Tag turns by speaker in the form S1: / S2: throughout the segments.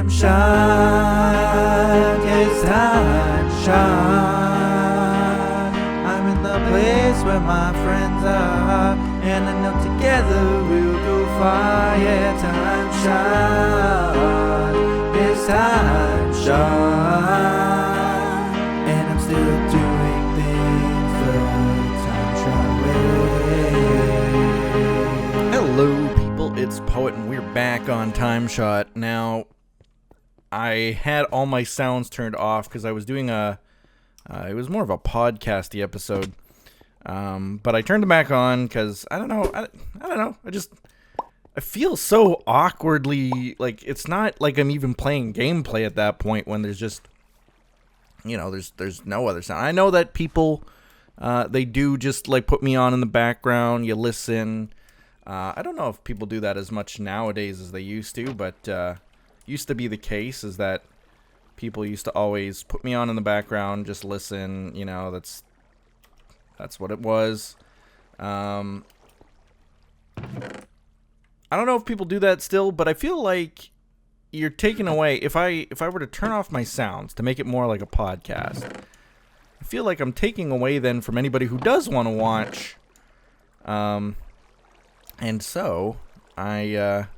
S1: TimeShot, yes, TimeShot. I'm in the place where my friends are, and I know together we'll go far. Yeah, TimeShot, yes, TimeShot. And I'm still doing things the TimeShot way.
S2: Hello, people. It's Poet, and we're back on TimeShot. Now, I had all my sounds turned off because I was doing it was more of a podcasty episode. But I turned them back on because, I don't know. I feel so awkwardly, like, it's not like I'm even playing gameplay at that point when there's just, there's no other sound. I know that people, they do just, like, put me on in the background, you listen. I don't know if people do that as much nowadays as they used to, but used to be the case is that people used to always put me on in the background, just listen, that's what it was. I don't know if people do that still, but I feel like you're taking away, if I were to turn off my sounds to make it more like a podcast, I feel like I'm taking away then from anybody who does want to watch. And so I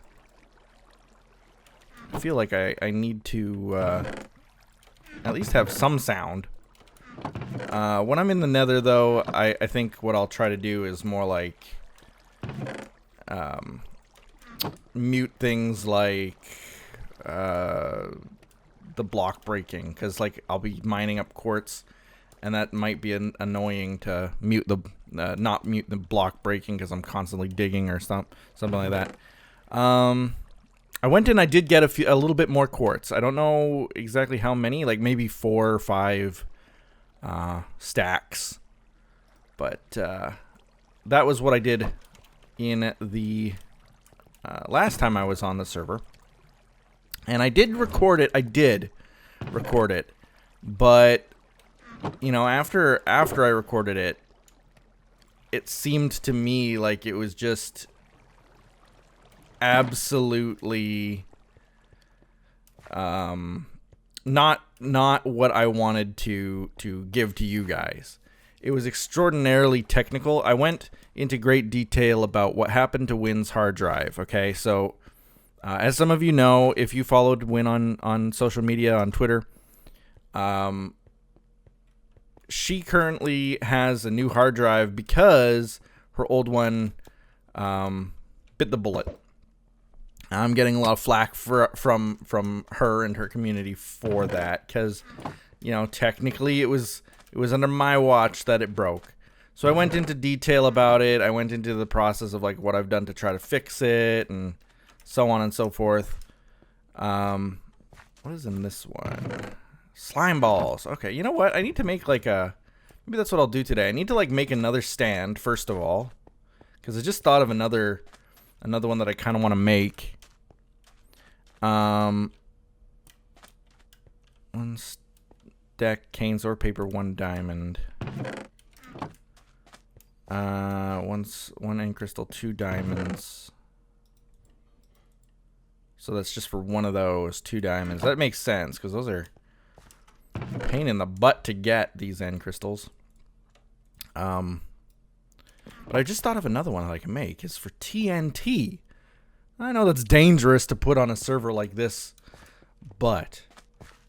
S2: feel like I need to at least have some sound. When I'm in the Nether, though, I think what I'll try to do is more like mute things like the block breaking, because like I'll be mining up quartz, and that might be annoying to mute the not mute the block breaking because I'm constantly digging or something like that. I went in, I did get a little bit more quartz. I don't know exactly how many, like maybe 4 or 5 stacks, but that was what I did in the last time I was on the server, and I did record it. But after I recorded it, it seemed to me like it was just absolutely not what I wanted to give to you guys. It was extraordinarily technical. I went into great detail about what happened to Wynn's hard drive. Okay, so as some of you know, if you followed Wynn on social media, on Twitter, she currently has a new hard drive because her old one bit the bullet. I'm getting a lot of flack from her and her community for that because, technically it was under my watch that it broke. So I went into detail about it. I went into the process of like what I've done to try to fix it and so on and so forth. What is in this one? Slime balls. Okay, you know what? I need to make maybe that's what I'll do today. I need to like make another stand first of all, because I just thought of another one that I kind of want to make. One stack cane sword paper, 1 diamond. One end crystal, 2 diamonds. So that's just for one of those, 2 diamonds. That makes sense because those are a pain in the butt to get, these end crystals. But I just thought of another one that I can make. It's for TNT. I know that's dangerous to put on a server like this, but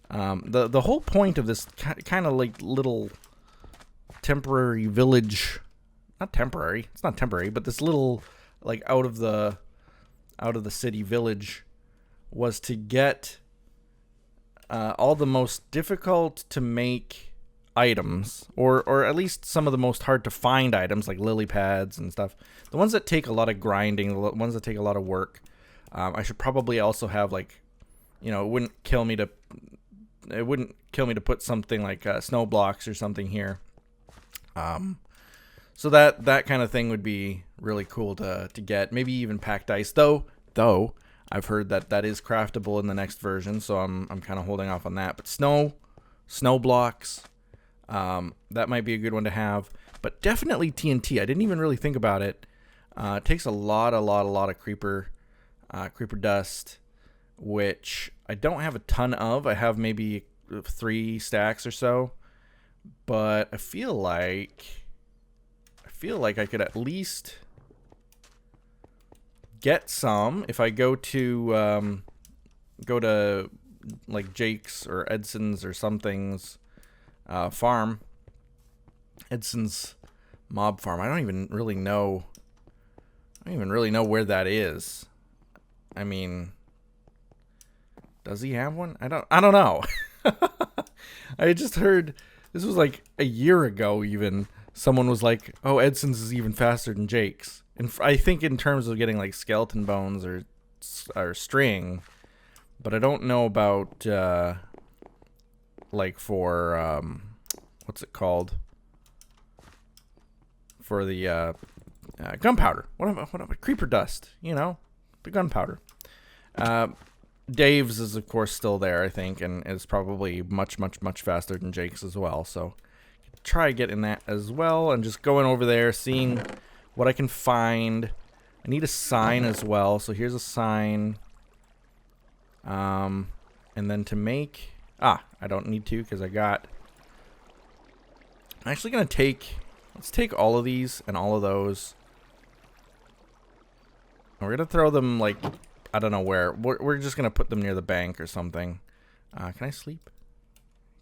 S2: the whole point of this kind of like little temporary village, not temporary, it's not temporary, but this little like out of the city village was to get all the most difficult to make items, or at least some of the most hard to find items, like lily pads and stuff. The ones that take a lot of grinding, the ones that take a lot of work. I should probably also have like, it wouldn't kill me to put something like snow blocks or something here. So that kind of thing would be really cool to get. Maybe even packed ice, though I've heard that is craftable in the next version, so I'm kind of holding off on that. But snow blocks, that might be a good one to have. But definitely TNT. I didn't even really think about it. It takes a lot of creeper dust. which I don't have a ton of. I have maybe 3 stacks or so, but I feel like I could at least get some if I go to like Jake's or Edson's or something's farm. Edson's mob farm. I don't even really know where that is. I mean, does he have one? I don't know. I just heard this was like a year ago even. Someone was like, "Oh, Edson's is even faster than Jake's." And I think in terms of getting like skeleton bones or string, but I don't know about like for what's it called? For the gunpowder. What about creeper dust? You know, the gunpowder. Dave's is of course still there, I think, and is probably much faster than Jake's as well. So try getting that as well, and just going over there, seeing what I can find. I need a sign as well, so here's a sign. And then to make I don't need to because I got. I'm actually gonna let's take all of these and all of those. And we're gonna throw them like I don't know where. We're just gonna put them near the bank or something. Can I sleep?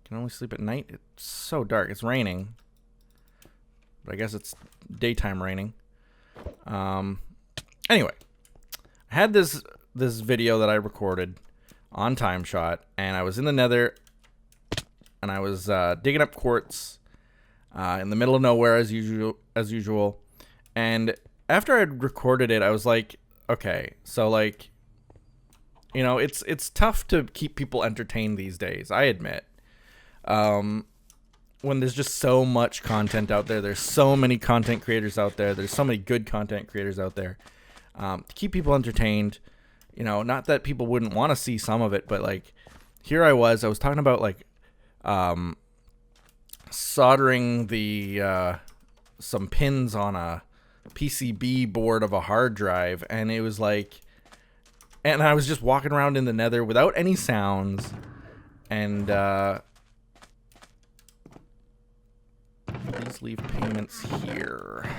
S2: Can I only sleep at night? It's so dark. It's raining. But I guess it's daytime raining. Anyway, I had this video that I recorded on TimeShot, and I was in the Nether, and I was digging up quartz in the middle of nowhere as usual. And after I'd recorded it, I was like, okay, so like, you know, it's tough to keep people entertained these days, I admit. When there's just so much content out there, there's so many content creators out there, there's so many good content creators out there. To keep people entertained, you know, not that people wouldn't want to see some of it, but like, here I was talking about like, soldering the, some pins on a PCB board of a hard drive, and it was like, and I was just walking around in the Nether without any sounds, and please leave payments here.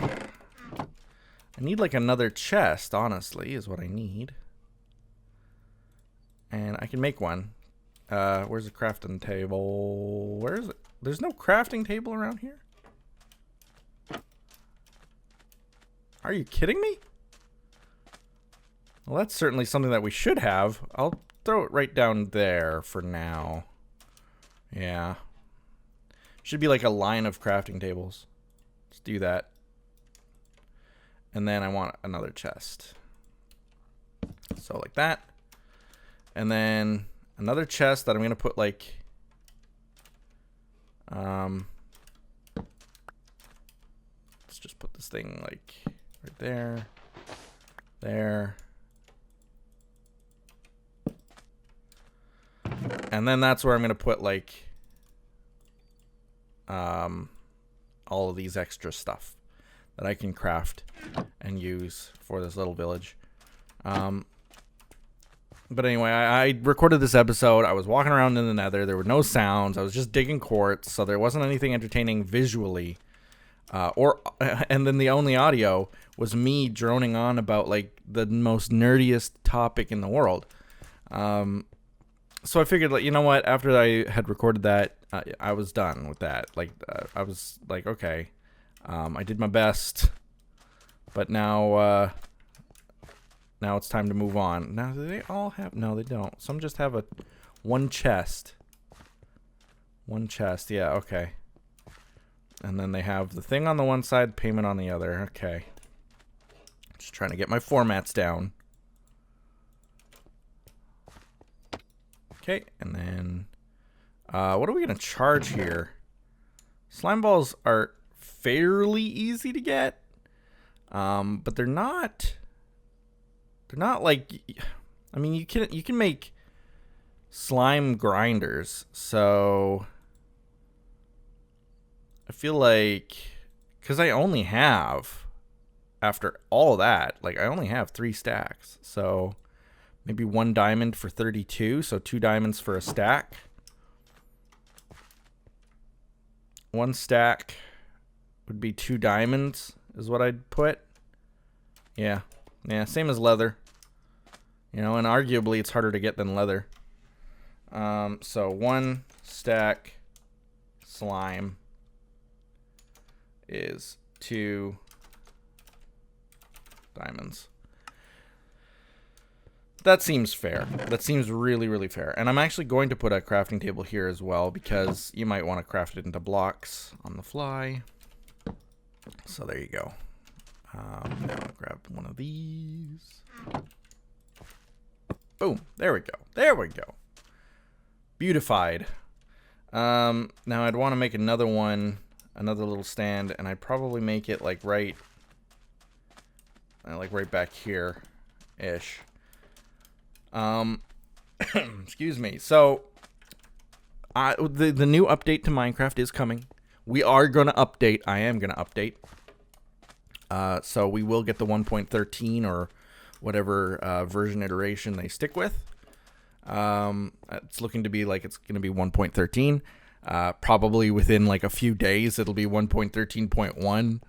S2: I need like another chest, honestly, is what I need. And I can make one. Where's the crafting table? Where is it? There's no crafting table around here? Are you kidding me? Well, that's certainly something that we should have. I'll throw it right down there for now. Yeah. Should be like a line of crafting tables. Let's do that. And then I want another chest. So like that. And then another chest that I'm going to put like... let's just put this thing like right there. There. And then that's where I'm going to put like all of these extra stuff that I can craft and use for this little village. But anyway, I recorded this episode. I was walking around in the Nether. There were no sounds. I was just digging quartz, so there wasn't anything entertaining visually. And then the only audio was me droning on about like the most nerdiest topic in the world. So I figured, like, you know what? After I had recorded that, I was done with that. Like, I was like, okay, I did my best, but now it's time to move on. Now, do they all have? No, they don't. Some just have one chest. One chest. Yeah. Okay. And then they have the thing on the one side, payment on the other. Okay. Just trying to get my formats down. Okay, and then what are we gonna charge here? Slime balls are fairly easy to get, but they're not like, I mean, you can make slime grinders, so I feel like, because I only have, after all that, like I only have 3 stacks, so Maybe 1 diamond for 32, so 2 diamonds for a stack. 1 stack would be 2 diamonds, is what I'd put. Yeah, same as leather. You know, and arguably it's harder to get than leather. So 1 stack slime is 2 diamonds. That seems fair. That seems really, really fair. And I'm actually going to put a crafting table here as well, because you might want to craft it into blocks on the fly. So there you go. Now I'll grab one of these. Boom. There we go. There we go. Beautified. Now I'd want to make another one, another little stand, and I'd probably make it like right back here-ish. Excuse me. So, the new update to Minecraft is coming. We are going to update. I am going to update. So we will get the 1.13 or whatever version iteration they stick with. It's looking to be like it's going to be 1.13. Probably within like a few days, it'll be 1.13.1.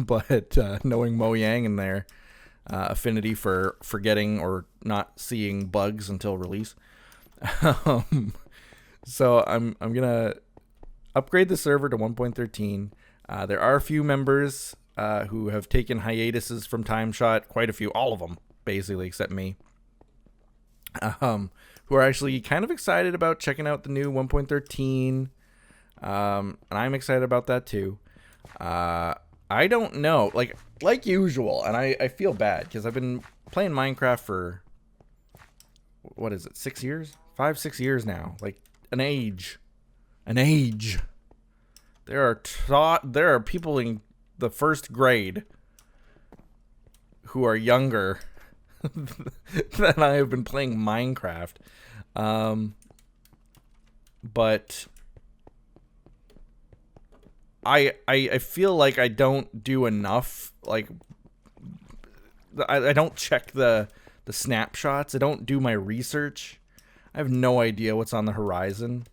S2: But knowing Mojang and their affinity for forgetting or not seeing bugs until release. So I'm gonna upgrade the server to 1.13. There are a few members who have taken hiatuses from TimeShot, quite a few, all of them basically except me, who are actually kind of excited about checking out the new 1.13, and I'm excited about that too. I don't know, like usual, and I feel bad because I've been playing Minecraft for, what is it, 6 years? 5-6 years now. Like an age. There are people in the first grade who are younger than I have been playing Minecraft. But I feel like I don't do enough. Like, I don't check the snapshots. I don't do my research. I have no idea what's on the horizon.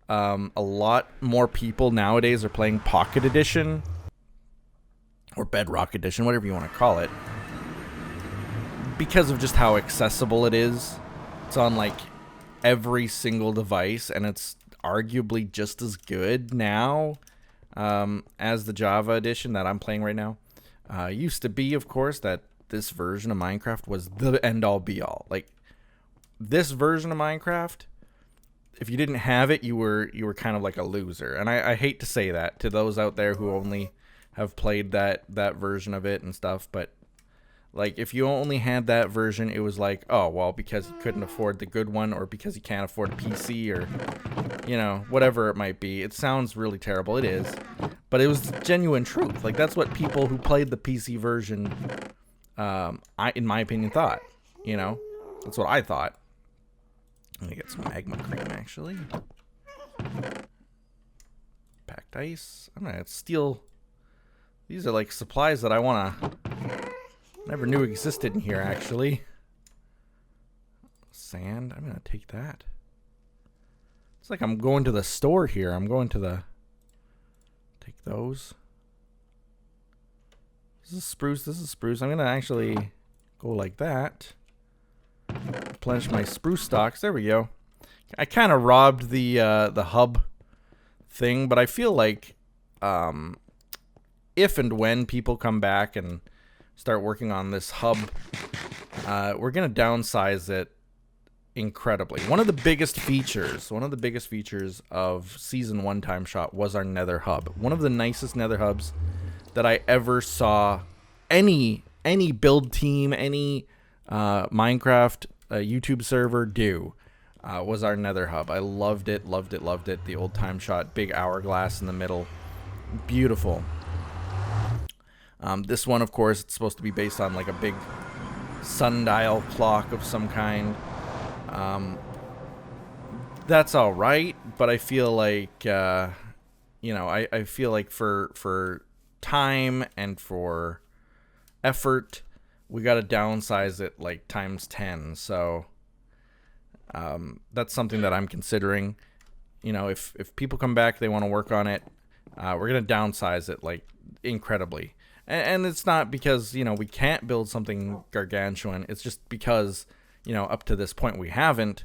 S2: A lot more people nowadays are playing Pocket Edition or Bedrock Edition, whatever you want to call it, because of just how accessible it is. It's on like every single device, and it's arguably just as good now as the Java edition that I'm playing right now. Used to be, of course, that this version of Minecraft was the end-all be-all. Like, this version of Minecraft, if you didn't have it, you were kind of like a loser. And I hate to say that to those out there who only have played that version of it and stuff, but like, if you only had that version, it was like, oh, well, because you couldn't afford the good one, or because you can't afford a PC, or, you know, whatever it might be. It sounds really terrible. It is. But it was genuine truth. Like, that's what people who played the PC version, in my opinion, thought. You know? That's what I thought. Let me get some magma cream, actually. Packed ice. I'm going to steal. These are, like, supplies that I want to... Never knew existed in here, actually. Sand. I'm gonna take that. It's like I'm going to the store here. I'm going to the... Take those. This is spruce. This is spruce. I'm gonna actually go like that. Replenish my spruce stocks. There we go. I kind of robbed the hub thing, but I feel like if and when people come back and start working on this hub, we're gonna downsize it incredibly. One of the biggest features of season 1 TimeShot was our Nether hub. One of the nicest Nether hubs that I ever saw any build team, any Minecraft YouTube server do, was our Nether hub. I loved it. The old TimeShot, big hourglass in the middle, beautiful. This one, of course, it's supposed to be based on like a big sundial clock of some kind. That's all right, but I feel like, you know, I feel like for time and for effort, we got to downsize it like times 10. So that's something that I'm considering. You know, if people come back, they want to work on it, we're going to downsize it like incredibly. And it's not because, you know, we can't build something gargantuan. It's just because, you know, up to this point we haven't.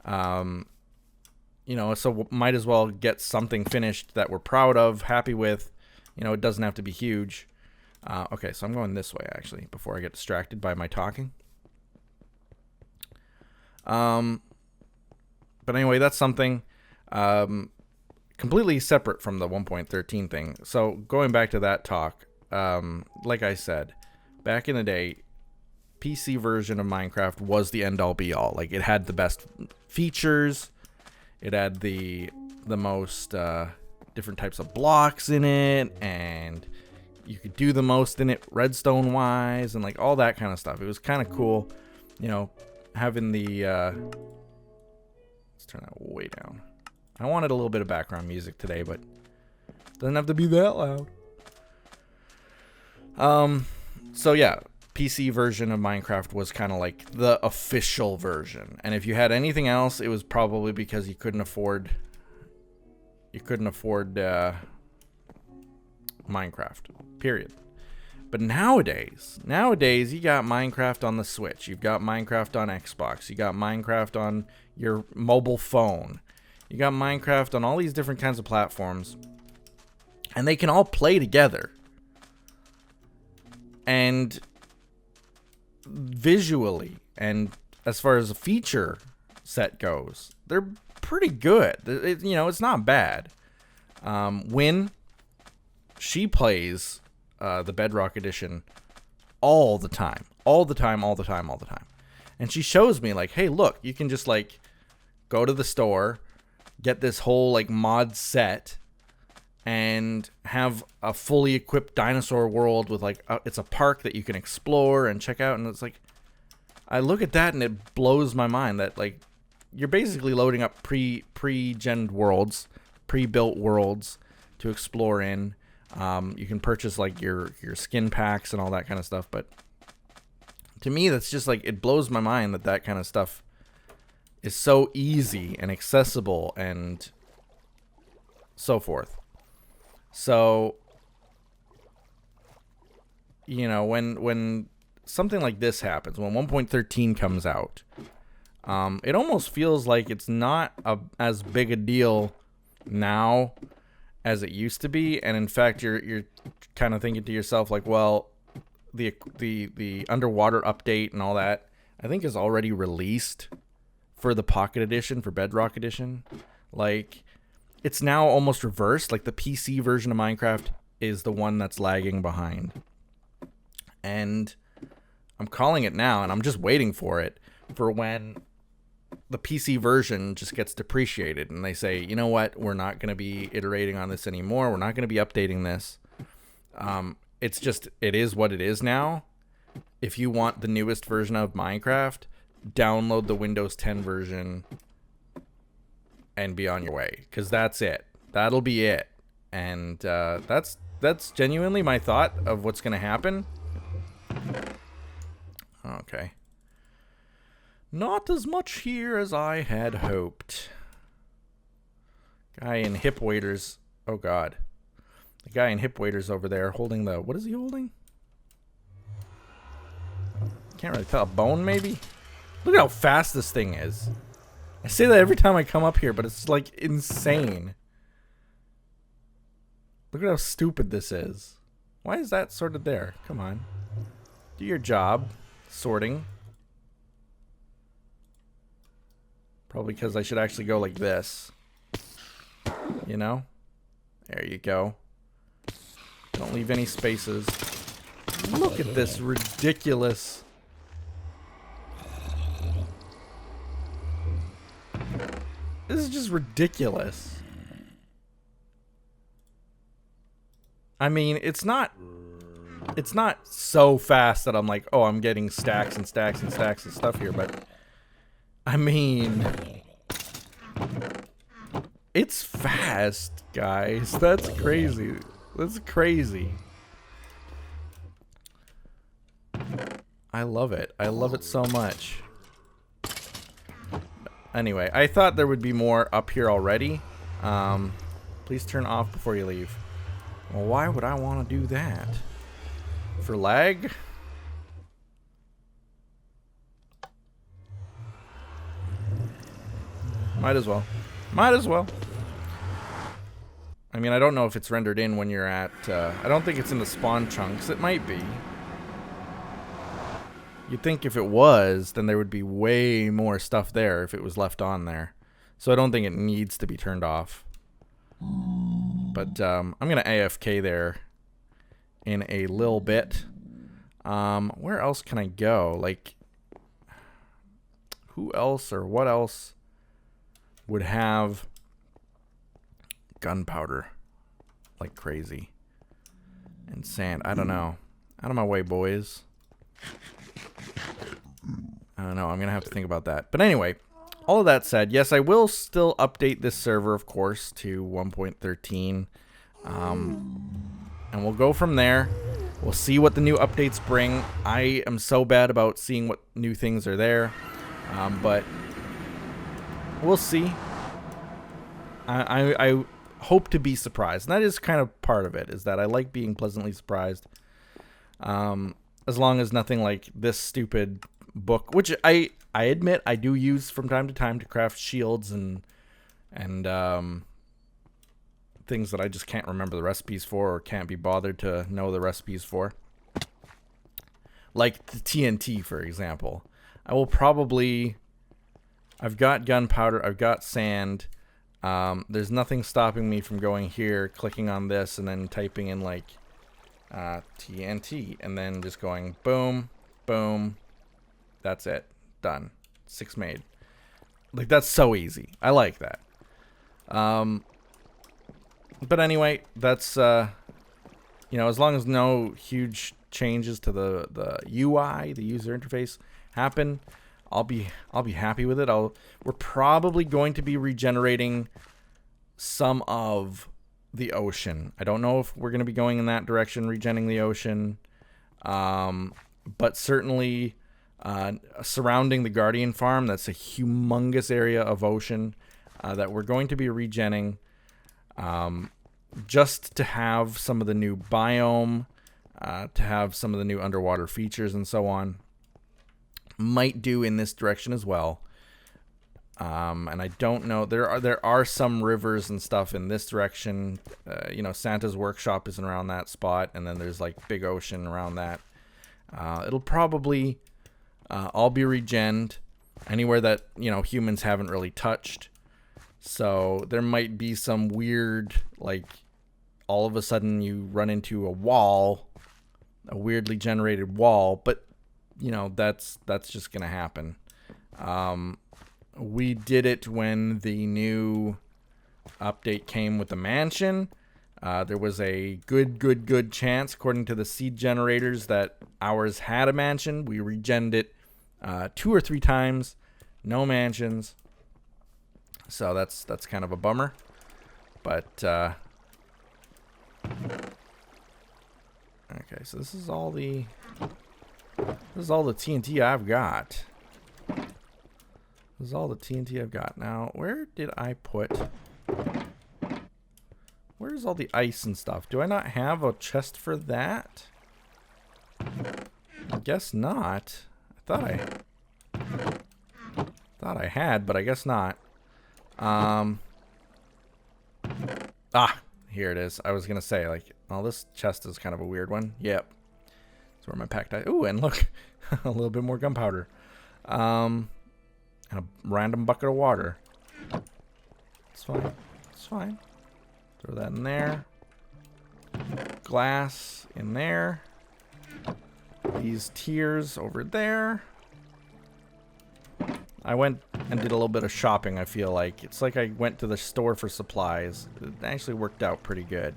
S2: You know, so might as well get something finished that we're proud of, happy with. You know, it doesn't have to be huge. Okay, so I'm going this way, actually, before I get distracted by my talking. But anyway, that's something completely separate from the 1.13 thing. So going back to that talk, like I said, back in the day, PC version of Minecraft was the end-all be-all. Like, it had the best features. It had the most different types of blocks in it, and you could do the most in it redstone wise, and like all that kind of stuff. It was kind of cool, you know, having the let's turn that way down. I wanted a little bit of background music today, but it doesn't have to be that loud. So yeah, PC version of Minecraft was kind of like the official version, and if you had anything else, it was probably because you couldn't afford Minecraft, period. But nowadays you got Minecraft on the Switch, you've got Minecraft on Xbox, you got Minecraft on your mobile phone, you got Minecraft on all these different kinds of platforms, and they can all play together. And visually, and as far as a feature set goes, they're pretty good. You know, it's not bad. When she plays the Bedrock edition all the time, and she shows me like, hey, look, you can just like go to the store, get this whole like mod set, and have a fully equipped dinosaur world with like it's a park that you can explore and check out. And it's like, I look at that and it blows my mind that like you're basically loading up pre-gen worlds, pre-built worlds to explore in. You can purchase like your skin packs and all that kind of stuff, but to me that's just like, it blows my mind that that kind of stuff is so easy and accessible and so forth. So, you know, when something like this happens, when 1.13 comes out, it almost feels like it's not as big a deal now as it used to be. And in fact, you're kind of thinking to yourself like, well, the underwater update and all that, I think is already released for the Pocket Edition, for Bedrock Edition. Like, it's now almost reversed. Like, the PC version of Minecraft is the one that's lagging behind. And I'm calling it now, and I'm just waiting for it, for when the PC version just gets depreciated and they say, you know what, we're not going to be iterating on this anymore. We're not going to be updating this. It's just, it is what it is now. If you want the newest version of Minecraft, download the Windows 10 version and be on your way, because that's it. That'll be it. And that's genuinely my thought of what's going to happen. Okay. Not as much here as I had hoped. Guy in hip waders. Oh god. The guy in hip waders over there holding the... What is he holding? Can't really tell. A bone, maybe? Look at how fast this thing is. I say that every time I come up here, but it's like insane. Look at how stupid this is. Why is that sorted there? Come on. Do your job. Sorting. Probably because I should actually go like this. You know? There you go. Don't leave any spaces. Look at this ridiculous... This is just ridiculous. I mean, it's not so fast that I'm like, oh, I'm getting stacks and stacks and stacks of stuff here, but I mean, it's fast, guys. That's crazy. That's crazy. I love it. I love it so much. Anyway, I thought there would be more up here already. Please turn off before you leave. Well, why would I want to do that? For lag? Might as well. Might as well. I mean, I don't know if it's rendered in when you're at... I don't think it's in the spawn chunks. It might be. You'd think if it was, then there would be way more stuff there if it was left on there. So I don't think it needs to be turned off. But I'm going to AFK there in a little bit. Where else can I go? Like, who else or what else would have gunpowder like crazy? And sand. I don't know. Out of my way, boys. I don't know. I'm going to have to think about that. But anyway, all of that said, yes, I will still update this server, of course, to 1.13. And we'll go from there. We'll see what the new updates bring. I am so bad about seeing what new things are there. But we'll see. I hope to be surprised. And that is kind of part of it, is that I like being pleasantly surprised. As long as nothing like this stupid book, which I admit I do use from time to time to craft shields and things that I just can't remember the recipes for or can't be bothered to know the recipes for. Like the TNT, for example. I will probably... I've got gunpowder, I've got sand. There's nothing stopping me from going here, clicking on this, and then typing in like TNT, and then just going boom, boom. That's it. Done. 6 made. Like, that's so easy. I like that. But anyway, that's, you know, as long as no huge changes to the UI, the user interface, happen, I'll be happy with it. We're probably going to be regenerating some of the ocean. I don't know if we're going to be going in that direction, regenning the ocean, but certainly surrounding the Guardian farm, that's a humongous area of ocean that we're going to be regenning, just to have some of the new biome, to have some of the new underwater features and so on. Might do in this direction as well. And I don't know, there are some rivers and stuff in this direction. You know, Santa's workshop is around that spot, and then there's like big ocean around that. It'll probably all be regened anywhere that, you know, humans haven't really touched. So there might be some weird, like, all of a sudden you run into a wall, a weirdly generated wall, but you know, that's just gonna happen. We did it when the new update came with the mansion. There was a good chance, according to the seed generators, that ours had a mansion. We regened it 2 or 3 times. No mansions. So that's kind of a bummer. But okay, so this is all the TNT I've got. This is all the TNT I've got. Now, where did I put... Where's all the ice and stuff? Do I not have a chest for that? I guess not. I thought I had, but I guess not. Here it is. I was gonna say, like, oh, this chest is kind of a weird one. Yep. That's where my pack died. Ooh, and look, a little bit more gunpowder. And a random bucket of water. It's fine. It's fine. Throw that in there. Glass in there. These tiers over there. I went and did a little bit of shopping, I feel like. It's like I went to the store for supplies. It actually worked out pretty good.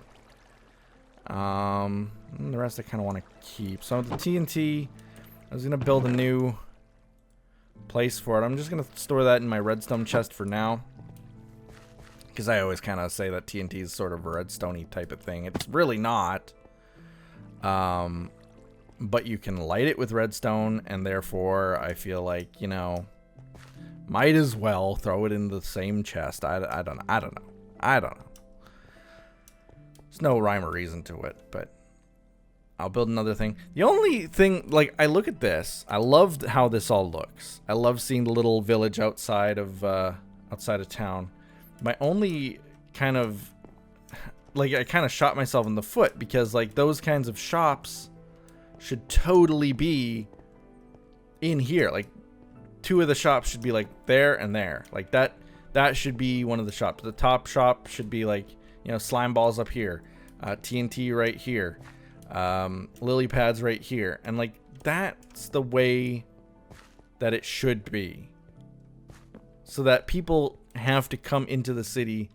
S2: And the rest I kind of want to keep. So the TNT, I was going to build a new place for it. I'm just going to store that in my redstone chest for now. Because I always kind of say that TNT is sort of a redstone-y type of thing. It's really not. but you can light it with redstone, and therefore I feel like, you know, might as well throw it in the same chest. I don't know. There's no rhyme or reason to it, but I'll build another thing. The only thing, like, I look at this, I loved how this all looks. I love seeing the little village outside of town. My only kind of, like, I kind of shot myself in the foot, because, like, those kinds of shops should totally be in here. Like, 2 of the shops should be, like, there and there. Like, that should be one of the shops. The top shop should be, like, you know, slime balls up here, TNT right here, lily pads right here, and, like, that's the way that it should be, so that people have to come into the city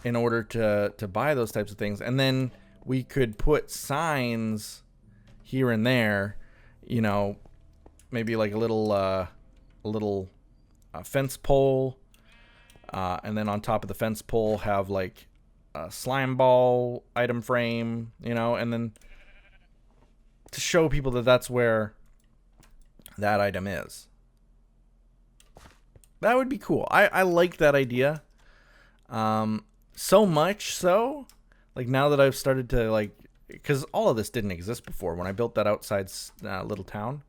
S2: in order to buy those types of things. And then we could put signs here and there, you know, maybe like a little fence pole, and then on top of the fence pole have like a slime ball item frame, you know, and then to show people that that's where that item is. That would be cool. I like that idea. So much so, like, now that I've started to, like, because all of this didn't exist before when I built that outside little town.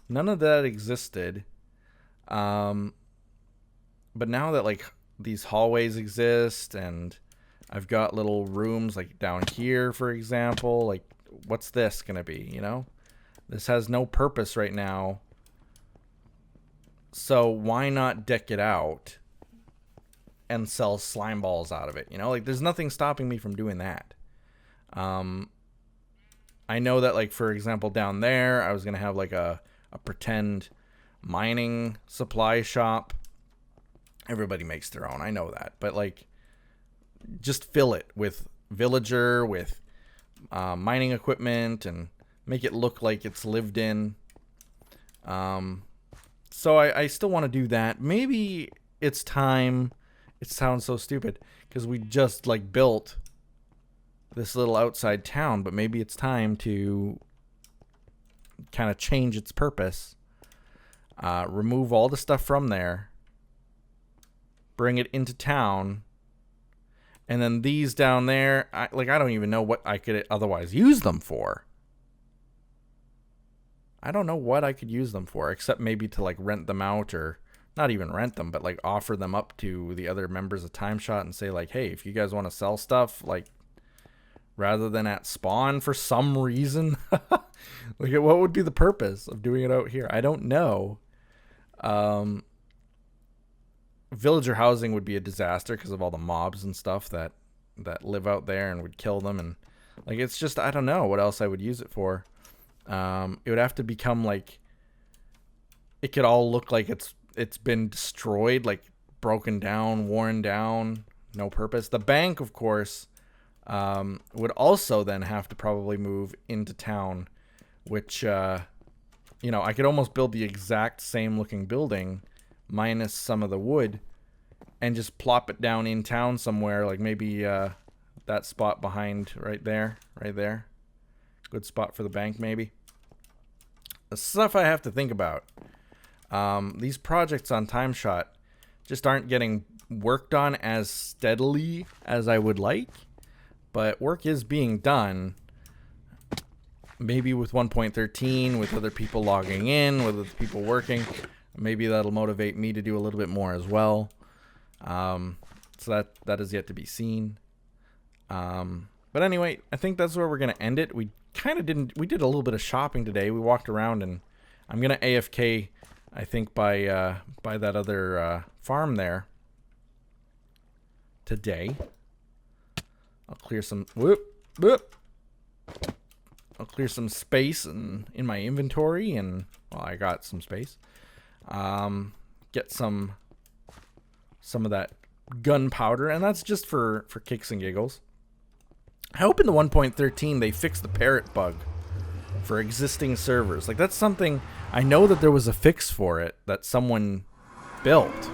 S2: None of that existed. But now that, like, these hallways exist, and I've got little rooms, like, down here, for example, like, what's this gonna be, you know? This has no purpose right now. So why not deck it out and sell slime balls out of it? You know, like, there's nothing stopping me from doing that. I know that, like, for example, down there, I was going to have, like, a pretend mining supply shop. Everybody makes their own. I know that. But, like, just fill it with villager, with mining equipment, and make it look like it's lived in. So I still want to do that. Maybe it's time. It sounds so stupid because we just, like, built this little outside town, but maybe it's time to kind of change its purpose. Remove all the stuff from there, bring it into town, and then these down there, I don't even know what I could otherwise use them for. I don't know what I could use them for, except maybe to, like, rent them out, or not even rent them, but, like, offer them up to the other members of TimeShot and say, like, hey, if you guys want to sell stuff, like, rather than at spawn for some reason, like, what would be the purpose of doing it out here? I don't know. Villager housing would be a disaster because of all the mobs and stuff that live out there and would kill them, and, like, it's just, I don't know what else I would use it for. It would have to become, like, it could all look like it's been destroyed, like, broken down, worn down, no purpose. The bank, of course, would also then have to probably move into town, which, you know, I could almost build the exact same looking building minus some of the wood and just plop it down in town somewhere, like maybe that spot behind right there. Good spot for the bank, maybe. The stuff I have to think about. These projects on TimeShot just aren't getting worked on as steadily as I would like, but work is being done. Maybe with 1.13, with other people logging in, with other people working, maybe that'll motivate me to do a little bit more as well. So that is yet to be seen. But anyway, I think that's where we're gonna end it. We did a little bit of shopping today. We walked around, and I'm gonna AFK, I think, by that other farm there today. I'll clear some I'll clear some space in my inventory, and, well, I got some space. Get some of that gunpowder, and that's just for kicks and giggles. I hope in the 1.13 they fixed the parrot bug for existing servers. Like, that's something, I know that there was a fix for it that someone built.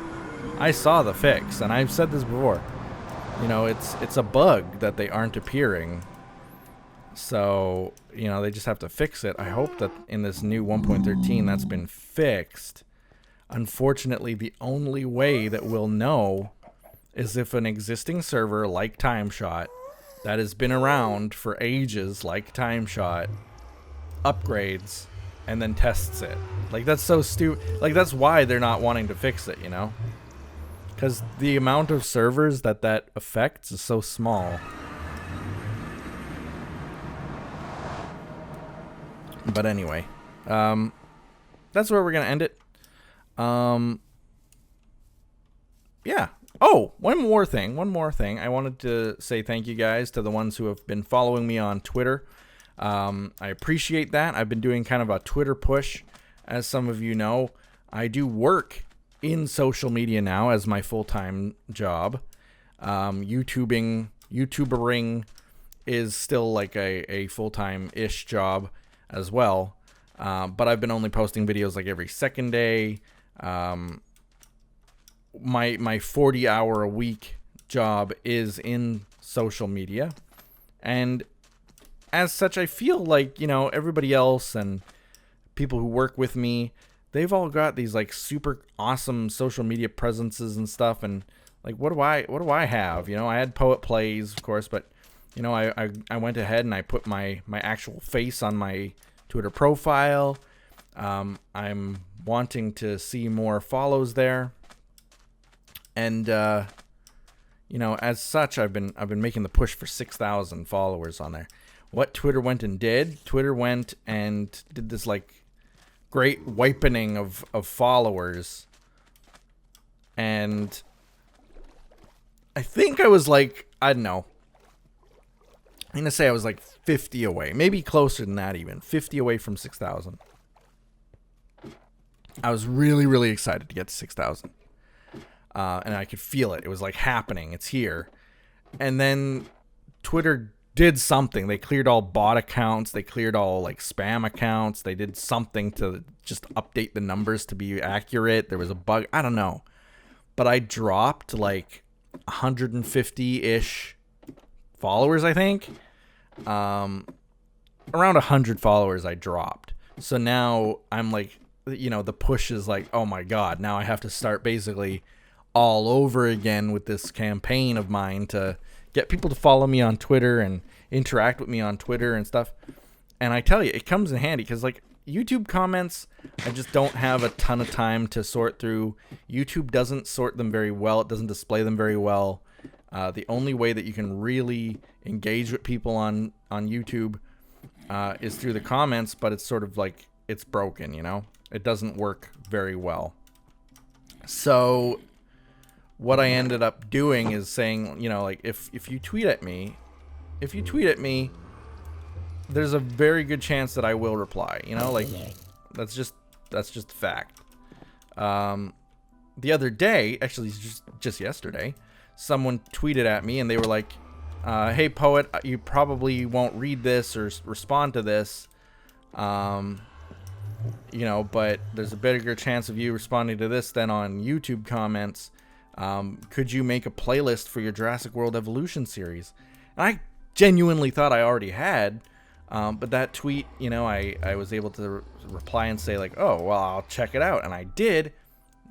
S2: I saw the fix, and I've said this before. You know, it's a bug that they aren't appearing. So, you know, they just have to fix it. I hope that in this new 1.13 that's been fixed. Unfortunately, the only way that we'll know is if an existing server like TimeShot that has been around for ages, like TimeShot, upgrades and then tests it. Like, that's so stupid. Like, that's why they're not wanting to fix it, you know? Because the amount of servers that affects is so small. But anyway, that's where we're going to end it. Yeah. Oh, one more thing. I wanted to say thank you guys to the ones who have been following me on Twitter. I appreciate that. I've been doing kind of a Twitter push. As some of you know, I do work in social media now as my full-time job. YouTubering is still like a full-time-ish job as well. But I've been only posting videos like every second day. My 40-hour-a-week job is in social media. And as such, I feel like, you know, everybody else and people who work with me, they've all got these like super awesome social media presences and stuff. And like, what do I have? You know, I had Poet Plays, of course, but you know, I went ahead and I put my actual face on my Twitter profile. I'm wanting to see more follows there. And you know, as such, I've been making the push for 6,000 followers on there. What Twitter went and did? Twitter went and did this like great wipening of followers. And I think I was like, I don't know. I'm going to say I was like 50 away. Maybe closer than that even. 50 away from 6,000. I was really, really excited to get to 6,000. And I could feel it. It was like happening. It's here. And then Twitter did something. They cleared all bot accounts. They cleared all like spam accounts. They did something to just update the numbers to be accurate. There was a bug. I don't know. But I dropped like 150-ish followers, I think. Around 100 followers I dropped. So now I'm like, you know, the push is like, oh my God, now I have to start basically all over again with this campaign of mine to get people to follow me on Twitter and interact with me on Twitter and stuff. And I tell you, it comes in handy because like YouTube comments, I just don't have a ton of time to sort through. YouTube doesn't sort them very well. It doesn't display them very well. The only way that you can really engage with people on YouTube is through the comments, but it's sort of like it's broken, you know? It doesn't work very well. So what I ended up doing is saying, you know, like if you tweet at me, there's a very good chance that I will reply, you know, like that's just a fact. The other day, actually just yesterday, someone tweeted at me and they were like, hey Poet, you probably won't read this or respond to this, you know, but there's a bigger chance of you responding to this than on YouTube comments. Could you make a playlist for your Jurassic World Evolution series? And I genuinely thought I already had, but that tweet, you know, I was able to reply and say like, oh, well, I'll check it out. And I did,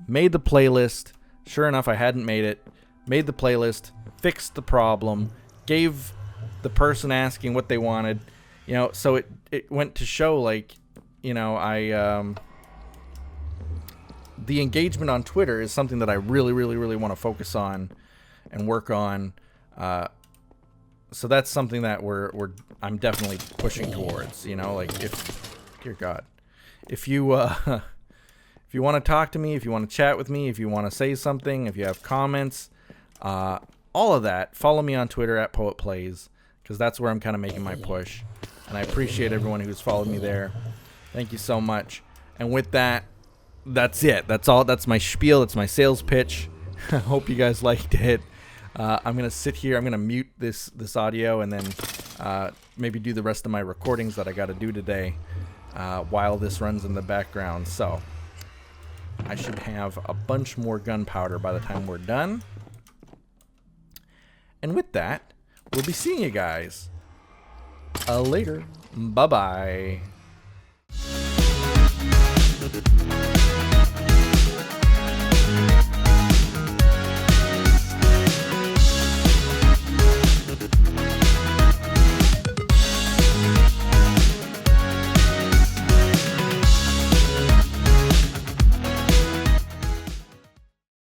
S2: made the playlist. Sure enough, I hadn't made it. Made the playlist, fixed the problem, gave the person asking what they wanted, you know, so it went to show like, you know, the engagement on Twitter is something that I really, really, really want to focus on and work on. So that's something that I'm definitely pushing towards, you know, like dear God, if you want to talk to me, if you want to chat with me, if you want to say something, if you have comments, all of that, follow me on Twitter at Poet Plays, because that's where I'm kind of making my push. And I appreciate everyone who's followed me there. Thank you so much. And with that, that's it. That's all. That's my spiel. That's my sales pitch. I hope you guys liked it. I'm going to sit here. I'm going to mute this audio and then maybe do the rest of my recordings that I got to do today while this runs in the background. So I should have a bunch more gunpowder by the time we're done. And with that, we'll be seeing you guys later. Bye-bye.